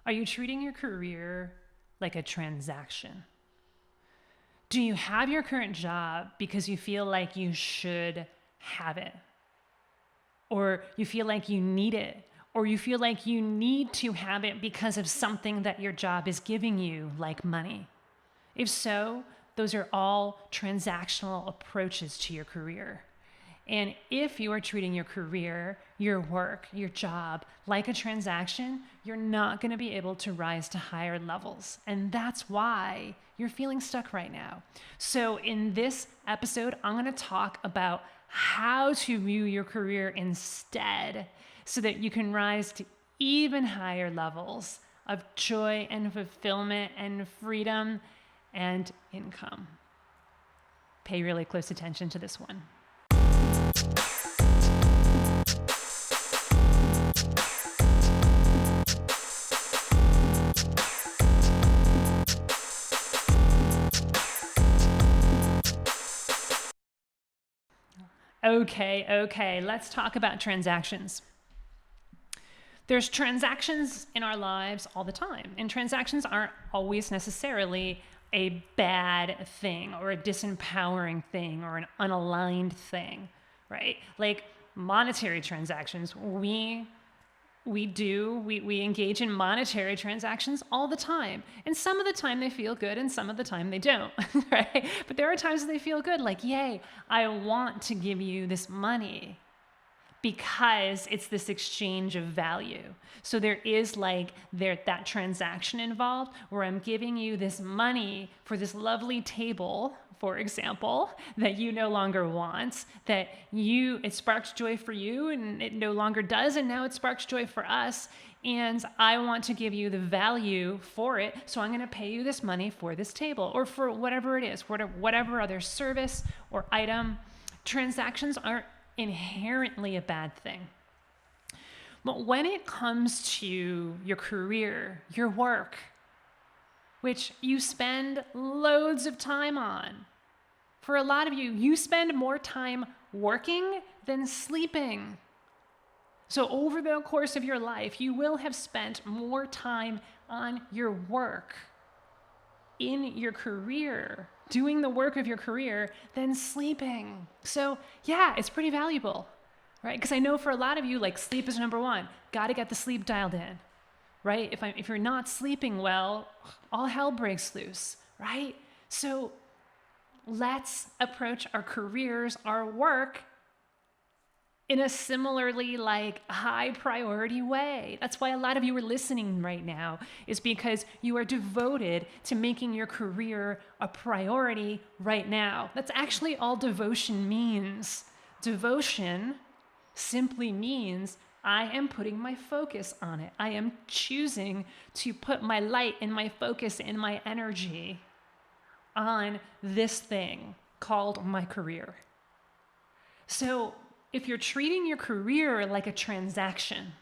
Are you treating your career like a transaction? Do you have your current job because you feel like you should have it? Or you feel like you need it? Or you feel like you need to have it because of something that your job is giving you, like money? If so, those are all transactional approaches to your career. And if you are treating your career, your work, your job like a transaction, you're not going to be able to rise to higher levels. And that's why you're feeling stuck right now. So in this episode, I'm going to talk about how to view your career instead so that you can rise to even higher levels of joy and fulfillment and freedom and income. Pay really close attention to this one. Okay, let's talk about transactions. There's transactions in our lives all the time, and transactions aren't always necessarily a bad thing or a disempowering thing or an unaligned thing, right? Like monetary transactions, we engage in monetary transactions all the time. And some of the time they feel good and some of the time they don't, right? But there are times that they feel good, like, yay, I want to give you this money because it's this exchange of value. So there is that transaction involved where I'm giving you this money for this lovely table, for example, that you no longer want, it sparked joy for you and it no longer does, and now it sparks joy for us. And I want to give you the value for it, so I'm gonna pay you this money for this table or for whatever it is, whatever other service or item. Transactions aren't inherently a bad thing. But when it comes to your career, your work, which you spend loads of time on, for a lot of you, you spend more time working than sleeping. So over the course of your life, you will have spent more time on your work, in your career, doing the work of your career than sleeping. So yeah, it's pretty valuable, right? Because I know for a lot of you, like, sleep is number one. Got to get the sleep dialed in, right? If you're not sleeping well, all hell breaks loose, right? So let's approach our careers, our work, in a similarly high priority way. That's why a lot of you are listening right now, is because you are devoted to making your career a priority right now. That's actually all devotion means. Devotion simply means I am putting my focus on it. I am choosing to put my light and my focus and my energy on this thing called my career. So if you're treating your career like a transaction,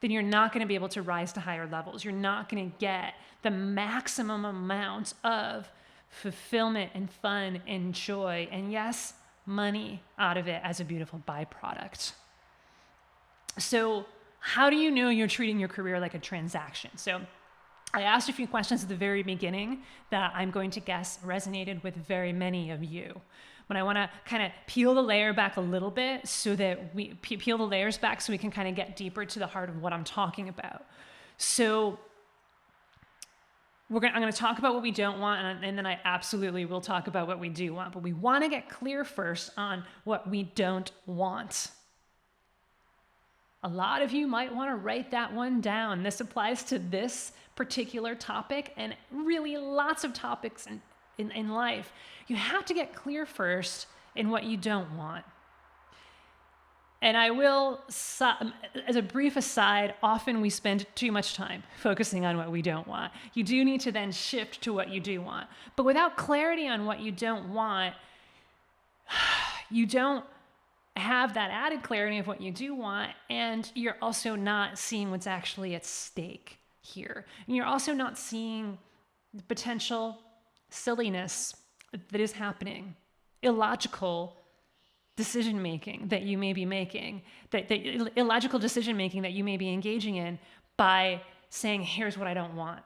then you're not going to be able to rise to higher levels. You're not going to get the maximum amount of fulfillment and fun and joy and, yes, money out of it as a beautiful byproduct. So how do you know you're treating your career like a transaction? So I asked a few questions at the very beginning that I'm going to guess resonated with very many of you. But I want to kind of peel the layer back a little bit so that we peel the layers back so we can kind of get deeper to the heart of what I'm talking about. So I'm going to talk about what we don't want, and then I absolutely will talk about what we do want. But we want to get clear first on what we don't want. A lot of you might want to write that one down. This applies to this particular topic and really lots of topics in life. You have to get clear first in what you don't want. And I will, as a brief aside, often we spend too much time focusing on what we don't want. You do need to then shift to what you do want. But without clarity on what you don't want, you don't have that added clarity of what you do want, and you're also not seeing what's actually at stake here. And you're also not seeing the potential silliness that is happening, illogical decision making that you may be making, that illogical decision making that you may be engaging in by saying, here's what I don't want.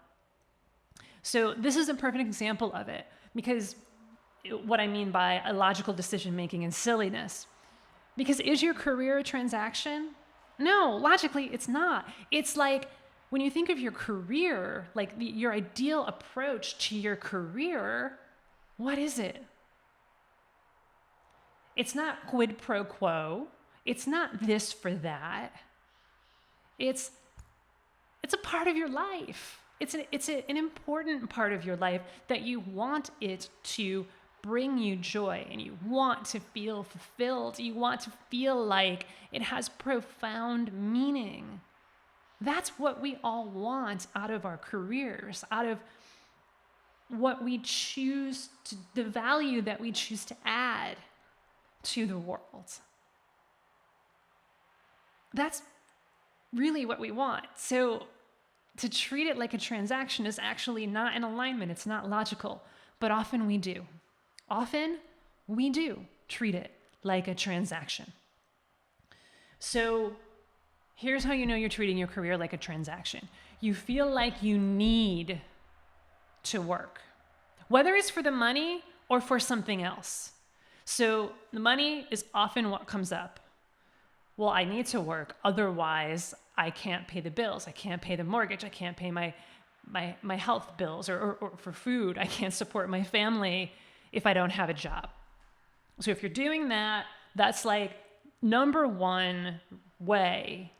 So this is a perfect example of it, because what I mean by illogical decision making and silliness. Because is your career a transaction? No, logically it's not. It's like when you think of your career, like your ideal approach to your career, what is it? It's not quid pro quo. It's not this for that. It's a part of your life. It's an important part of your life that you want it to bring you joy, and you want to feel fulfilled. You want to feel like it has profound meaning. That's what we all want out of our careers, out of what we choose to, the value that we choose to add to the world. That's really what we want. So to treat it like a transaction is actually not in alignment. It's not logical, but often we do. Often we do treat it like a transaction. So here's how you know you're treating your career like a transaction. You feel like you need to work, whether it's for the money or for something else. So the money is often what comes up. Well, I need to work, otherwise I can't pay the bills. I can't pay the mortgage. I can't pay my health bills or for food. I can't support my family if I don't have a job. So if you're doing that, that's like the number one way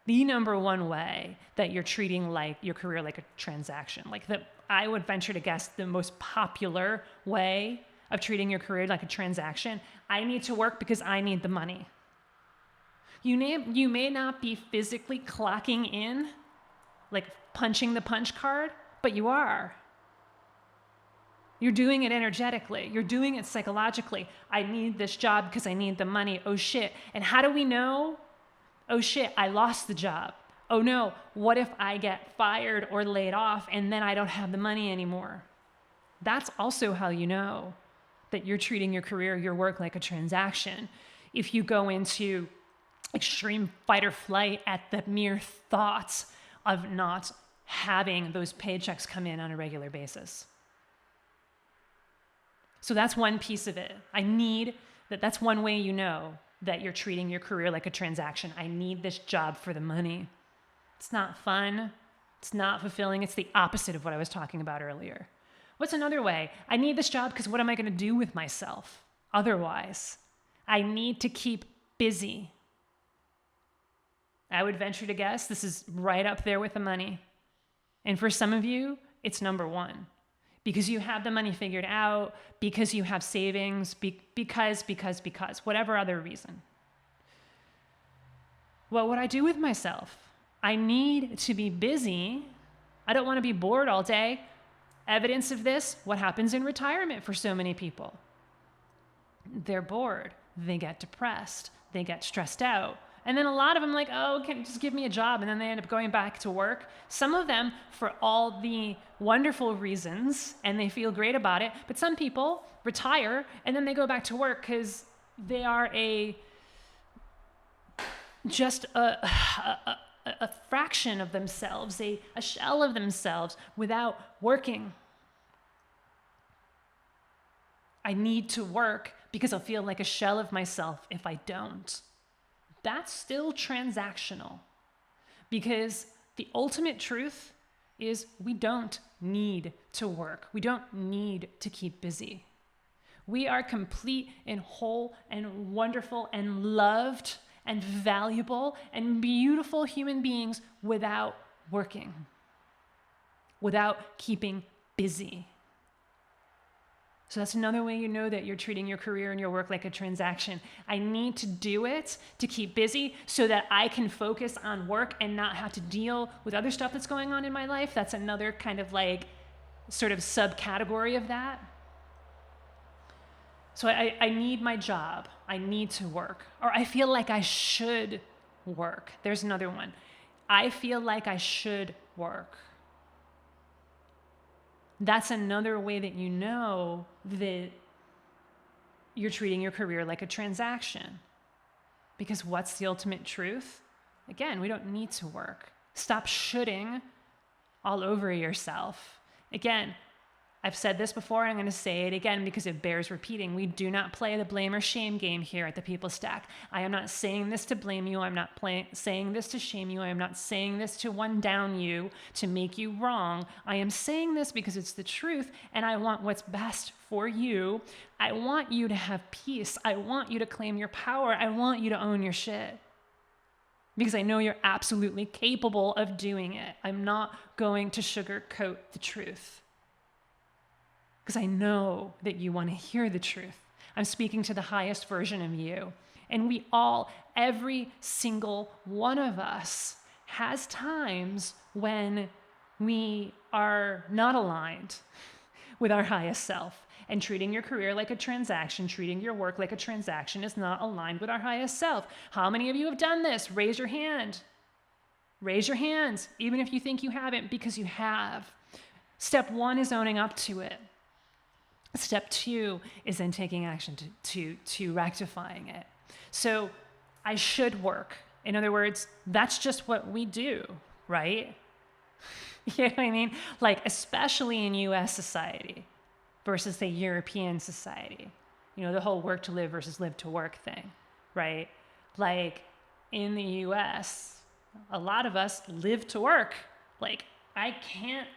that you're treating like your career like a transaction. I would venture to guess the most popular way of treating your career like a transaction. I need to work because I need the money. You may not be physically clocking in, like punching the punch card, but you are. You're doing it energetically. You're doing it psychologically. I need this job because I need the money. Oh shit. And how do we know? Oh shit, I lost the job. Oh no, what if I get fired or laid off and then I don't have the money anymore? That's also how you know that you're treating your career, your work like a transaction. If you go into extreme fight or flight at the mere thought of not having those paychecks come in on a regular basis. So that's one piece of it. That's one way you know that you're treating your career like a transaction. I need this job for the money. It's not fun. It's not fulfilling. It's the opposite of what I was talking about earlier. What's another way? I need this job because what am I going to do with myself otherwise? I need to keep busy. I would venture to guess this is right up there with the money. And for some of you, it's number one. Because you have the money figured out, because you have savings, because, whatever other reason. What would I do with myself? I need to be busy. I don't want to be bored all day. Evidence of this, what happens in retirement for so many people. They're bored. They get depressed. They get stressed out. And then a lot of them like, oh, can you just give me a job? And then they end up going back to work. Some of them for all the wonderful reasons, and they feel great about it. But some people retire, and then they go back to work because they are just a fraction of themselves, a shell of themselves without working. I need to work because I'll feel like a shell of myself if I don't. That's still transactional, because the ultimate truth is we don't need to work. We don't need to keep busy. We are complete and whole and wonderful and loved and valuable and beautiful human beings without working, without keeping busy. So that's another way you know that you're treating your career and your work like a transaction. I need to do it to keep busy so that I can focus on work and not have to deal with other stuff that's going on in my life. That's another kind of like sort of subcategory of that. So I need my job. I need to work. Or I feel like I should work. There's another one. I feel like I should work. That's another way that you know that you're treating your career like a transaction. Because what's the ultimate truth? Again, we don't need to work. Stop shoulding all over yourself. Again, I've said this before, I'm going to say it again because it bears repeating. We do not play the blame or shame game here at the People Stack. I am not saying this to blame you. I'm not saying this to shame you. I am not saying this to one down you, to make you wrong. I am saying this because it's the truth and I want what's best for you. I want you to have peace. I want you to claim your power. I want you to own your shit. Because I know you're absolutely capable of doing it. I'm not going to sugarcoat the truth. Because I know that you want to hear the truth. I'm speaking to the highest version of you. And we all, every single one of us, has times when we are not aligned with our highest self. And treating your career like a transaction, treating your work like a transaction is not aligned with our highest self. How many of you have done this? Raise your hand. Raise your hands, even if you think you haven't, because you have. Step 1 is owning up to it. Step 2 is then taking action to rectifying it. So I should work. In other words, that's just what we do, right? You know what I mean? Like, especially in US society versus the European society. You know, the whole work to live versus live to work thing, right? Like, in the US, a lot of us live to work. Like, I can't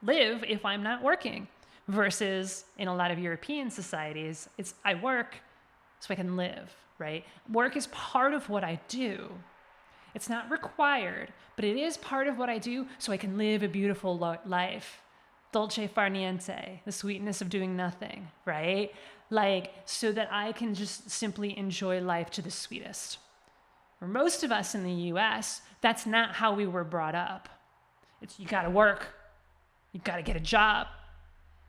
live if I'm not working. Versus in a lot of European societies, it's I work so I can live, right? Work is part of what I do. It's not required, but it is part of what I do so I can live a beautiful life. Dolce far niente, the sweetness of doing nothing, right? Like, so that I can just simply enjoy life to the sweetest. For most of us in the US, that's not how we were brought up. It's you gotta work, you gotta get a job.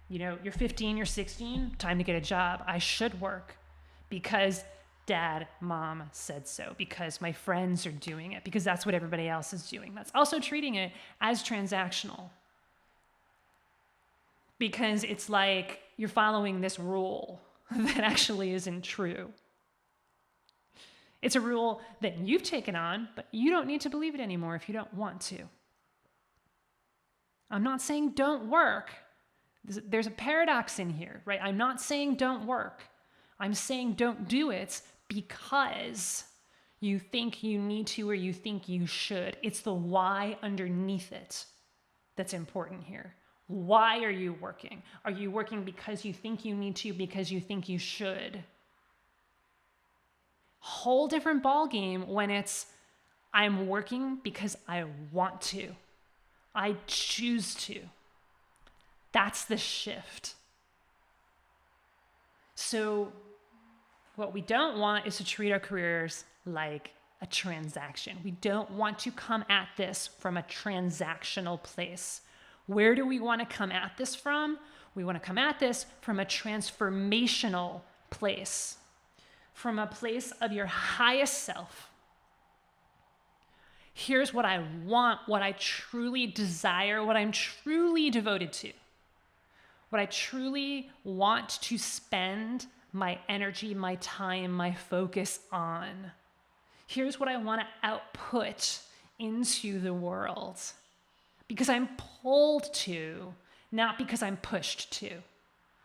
You know, you're 15, you're 16, time to get a job. I should work because dad, mom said so, because my friends are doing it, because that's what everybody else is doing. That's also treating it as transactional. Because it's like you're following this rule that actually isn't true. It's a rule that you've taken on, but you don't need to believe it anymore if you don't want to. I'm not saying don't work. There's a paradox in here, right? I'm not saying don't work. I'm saying don't do it because you think you need to or you think you should. It's the why underneath it that's important here. Why are you working? Are you working because you think you need to, because you think you should? Whole different ballgame when it's I'm working because I want to. I choose to. That's the shift. So what we don't want is to treat our careers like a transaction. We don't want to come at this from a transactional place. Where do we want to come at this from? We want to come at this from a transformational place, from a place of your highest self. Here's what I want, what I truly desire, what I'm truly devoted to. What I truly want to spend my energy, my time, my focus on. Here's what I want to output into the world. Because I'm pulled to, not because I'm pushed to.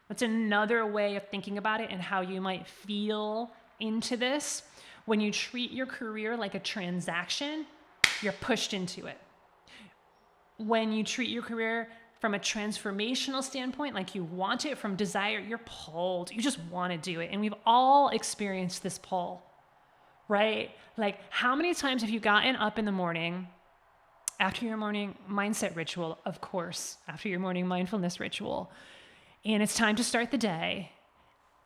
That's another way of thinking about it and how you might feel into this. When you treat your career like a transaction, you're pushed into it. When you treat your career from a transformational standpoint, like you want it from desire, you're pulled. You just want to do it. And we've all experienced this pull, right? Like, how many times have you gotten up in the morning after your morning mindset ritual, of course, after your morning mindfulness ritual, and it's time to start the day.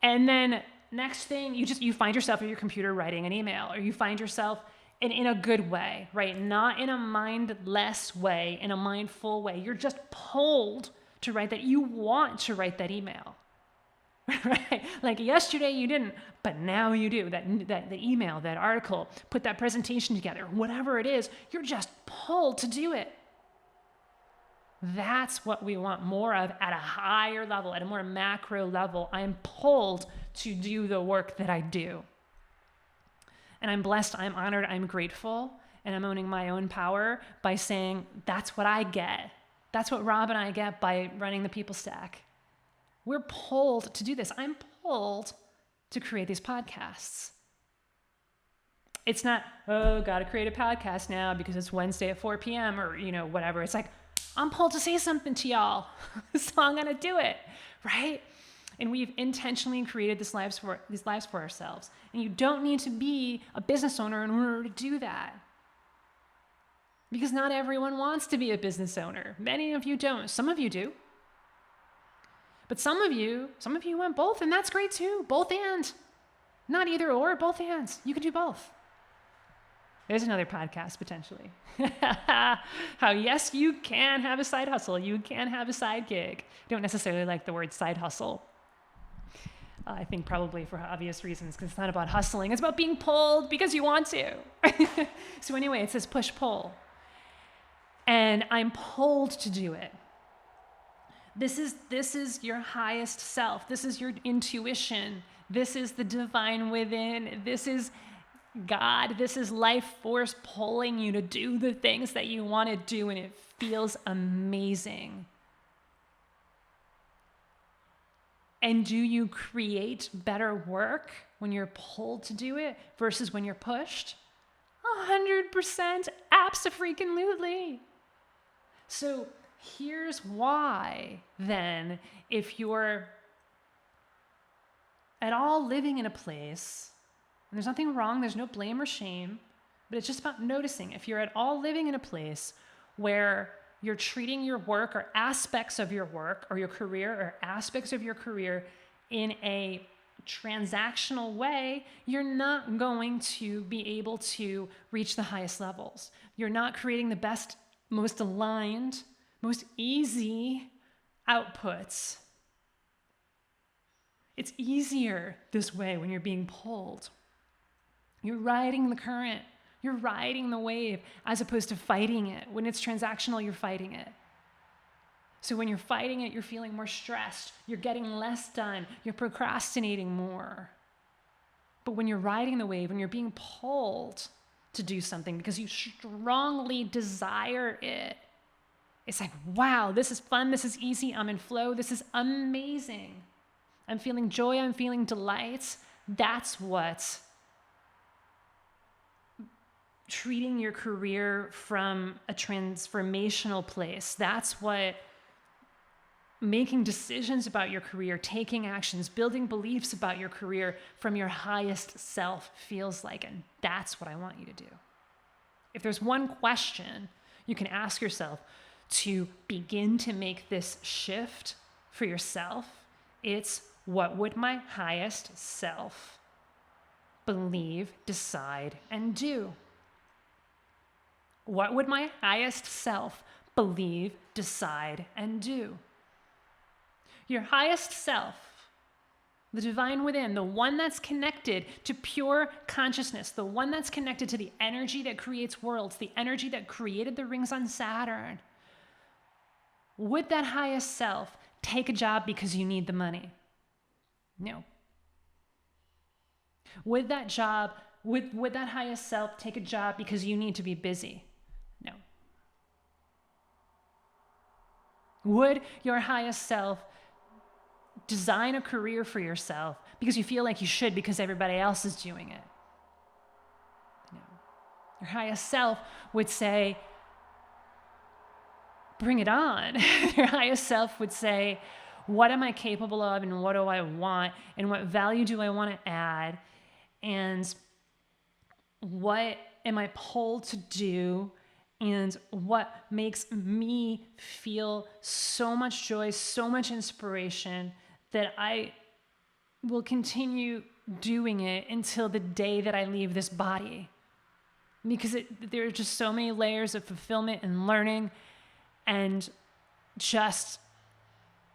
And then next thing, you find yourself at your computer writing an email, or you find yourself in a good way, right? Not in a mindless way, in a mindful way. You're just pulled to write that. You want to write that email, right? Like yesterday you didn't, but now you do. That email, that article, put that presentation together, whatever it is, you're just pulled to do it. That's what we want more of at a higher level, at a more macro level. I'm pulled to do the work that I do. And I'm blessed, I'm honored, I'm grateful. And I'm owning my own power by saying, that's what I get. That's what Rob and I get by running the People Stack. We're pulled to do this. I'm pulled to create these podcasts. It's not, oh, got to create a podcast now because it's Wednesday at 4 p.m. or, whatever. It's like, I'm pulled to say something to y'all. So I'm going to do it, right? And we've intentionally created these lives for ourselves. And you don't need to be a business owner in order to do that. Because not everyone wants to be a business owner. Many of you don't. Some of you do. But some of you want both, and that's great too. Both and. Not either or, both and. You can do both. There's another podcast potentially. How yes, you can have a side hustle. You can have a side gig. Don't necessarily like the word side hustle. I think probably for obvious reasons, because it's not about hustling. It's about being pulled because you want to. So anyway, it says push-pull. And I'm pulled to do it. This is your highest self. This is your intuition. This is the divine within. This is God. This is life force pulling you to do the things that you want to do, and it feels amazing. And do you create better work when you're pulled to do it versus when you're pushed? 100%, abso-freaking-lutely. So here's why, then, if you're at all living in a place, and there's nothing wrong, there's no blame or shame, but it's just about noticing. If you're at all living in a place where you're treating your work or aspects of your work or your career or aspects of your career in a transactional way, you're not going to be able to reach the highest levels. You're not creating the best, most aligned, most easy outputs. It's easier this way when you're being pulled. You're riding the current. You're riding the wave as opposed to fighting it. When it's transactional, you're fighting it. So when you're fighting it, you're feeling more stressed. You're getting less done. You're procrastinating more. But when you're riding the wave, when you're being pulled to do something because you strongly desire it, it's like, wow, this is fun. This is easy. I'm in flow. This is amazing. I'm feeling joy. I'm feeling delight. That's what treating your career from a transformational place. That's what making decisions about your career, taking actions, building beliefs about your career from your highest self feels like. And that's what I want you to do. If there's one question you can ask yourself to begin to make this shift for yourself, it's, what would my highest self believe, decide, and do? What would my highest self believe, decide, and do? Your highest self, the divine within, the one that's connected to pure consciousness, the one that's connected to the energy that creates worlds, the energy that created the rings on Saturn. Would that highest self take a job because you need the money? No. Would that highest self take a job because you need to be busy? No. Would your highest self design a career for yourself because you feel like you should because everybody else is doing it? No. Your highest self would say, bring it on. Your highest self would say, what am I capable of and what do I want and what value do I want to add and what am I pulled to do and what makes me feel so much joy, so much inspiration that I will continue doing it until the day that I leave this body. Because there are just so many layers of fulfillment and learning, and just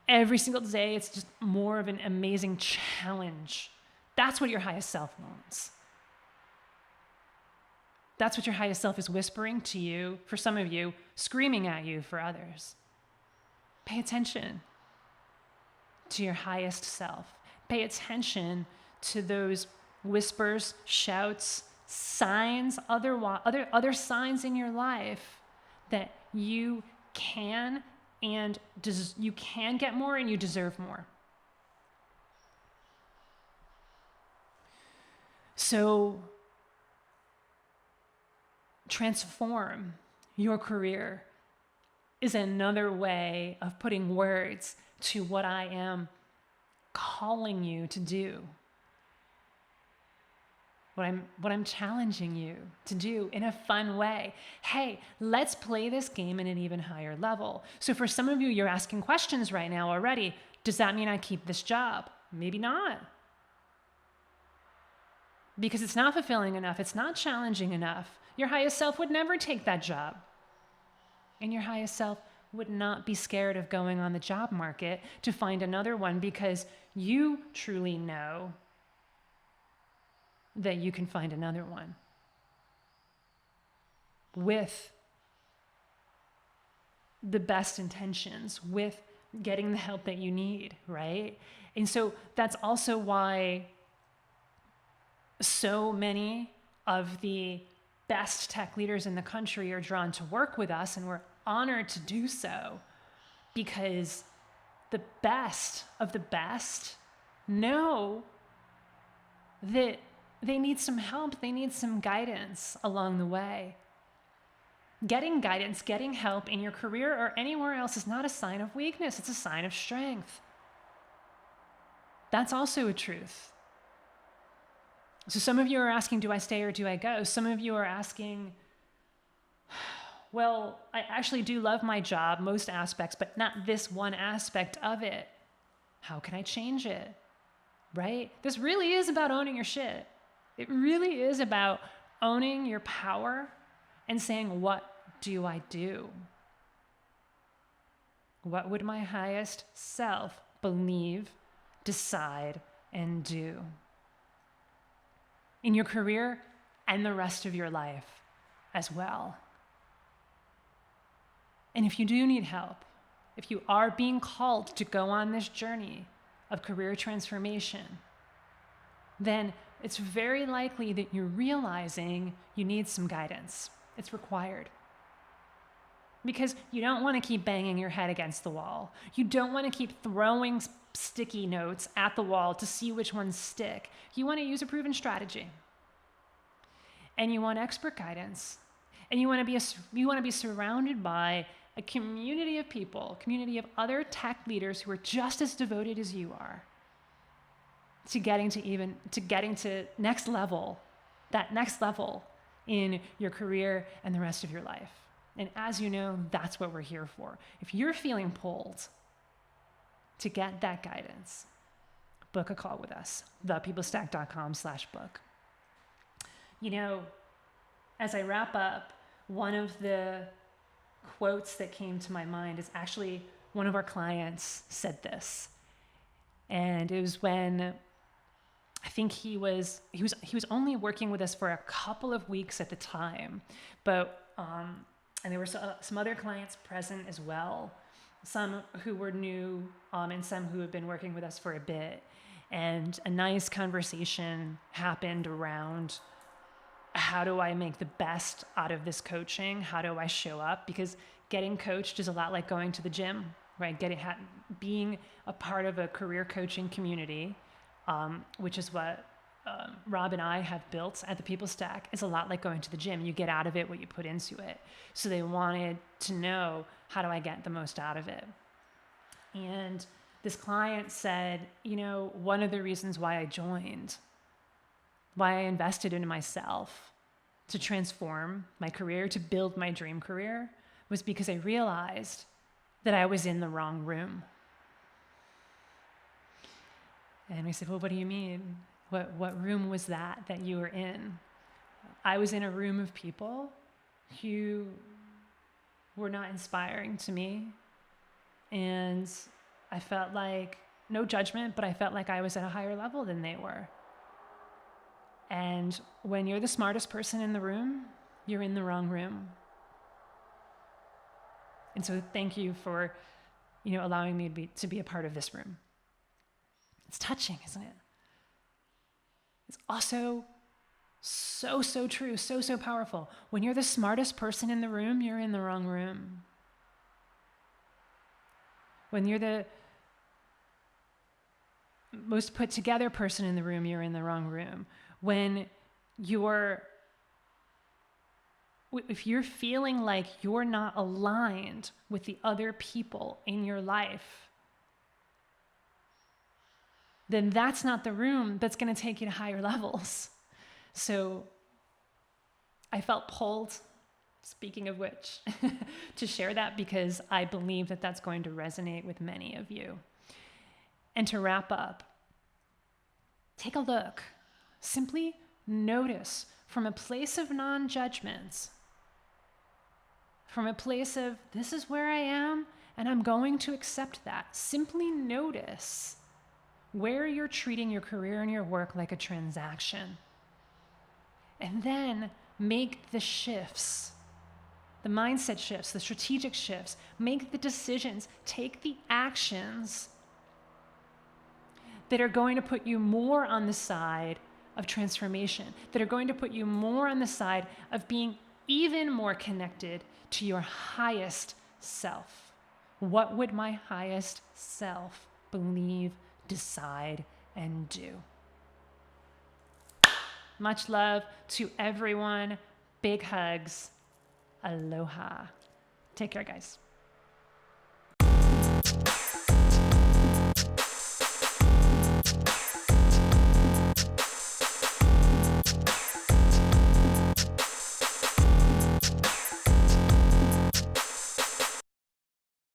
every single day it's just more of an amazing challenge. That's what your highest self wants. That's what your highest self is whispering to you, for some of you, screaming at you for others. Pay attention to your highest self. Pay attention to those whispers, shouts, signs, other signs in your life that you can you can get more and you deserve more. So transform your career is another way of putting words to what I am calling you to do. What I'm challenging you to do in a fun way. Hey, let's play this game in an even higher level. So for some of you, you're asking questions right now already. Does that mean I keep this job? Maybe not. Because it's not fulfilling enough. It's not challenging enough. Your highest self would never take that job. And your highest self would not be scared of going on the job market to find another one, because you truly know that you can find another one with the best intentions, with getting the help that you need, right? And so that's also why so many of the best tech leaders in the country are drawn to work with us, and we're honored to do so, because the best of the best know that they need some help, they need some guidance along the way. Getting guidance, getting help in your career or anywhere else is not a sign of weakness, it's a sign of strength. That's also a truth. So some of you are asking, do I stay or do I go? Some of you are asking, well, I actually do love my job, most aspects, but not this one aspect of it. How can I change it? Right? This really is about owning your shit. It really is about owning your power and saying, what do I do? What would my highest self believe, decide, and do? In your career and the rest of your life as well. And if you do need help, if you are being called to go on this journey of career transformation, then it's very likely that you're realizing you need some guidance. It's required. Because you don't want to keep banging your head against the wall. You don't want to keep throwing sticky notes at the wall to see which ones stick. You want to use a proven strategy. And you want expert guidance. And you want to be surrounded by a community of people, community of other tech leaders who are just as devoted as you are to getting to next level, that next level in your career and the rest of your life. And as you know, that's what we're here for. If you're feeling pulled to get that guidance, book a call with us, thepeoplestack.com/book. You know, as I wrap up, one of the quotes that came to my mind is actually one of our clients said this. And it was when I think he was only working with us for a couple of weeks at the time, but and there were some other clients present as well, some who were new and some who had been working with us for a bit. And a nice conversation happened around, how do I make the best out of this coaching? How do I show up? Because getting coached is a lot like going to the gym, right? Being a part of a career coaching community, which is what Rob and I have built at the People Stack, is a lot like going to the gym. You get out of it what you put into it. So they wanted to know, how do I get the most out of it? And this client said, you know, one of the reasons why I joined, why I invested in myself to transform my career, to build my dream career, was because I realized that I was in the wrong room. And we said, well, what do you mean? What room was that you were in? I was in a room of people who were not inspiring to me. And I felt like, no judgment, but I felt like I was at a higher level than they were. And when you're the smartest person in the room, you're in the wrong room. And so thank you for, allowing me to be a part of this room. It's touching, isn't it? It's also So, so true, so, so powerful. When you're the smartest person in the room, you're in the wrong room. When you're the most put together person in the room, you're in the wrong room. If you're feeling like you're not aligned with the other people in your life, then that's not the room that's going to take you to higher levels. So I felt pulled, speaking of which, to share that because I believe that that's going to resonate with many of you. And to wrap up, take a look. Simply notice from a place of non-judgment, from a place of, this is where I am, and I'm going to accept that. Simply notice where you're treating your career and your work like a transaction. And then make the shifts, the mindset shifts, the strategic shifts, make the decisions, take the actions that are going to put you more on the side of transformation, that are going to put you more on the side of being even more connected to your highest self. What would my highest self believe, decide, and do? Much love to everyone. Big hugs. Aloha. Take care, guys.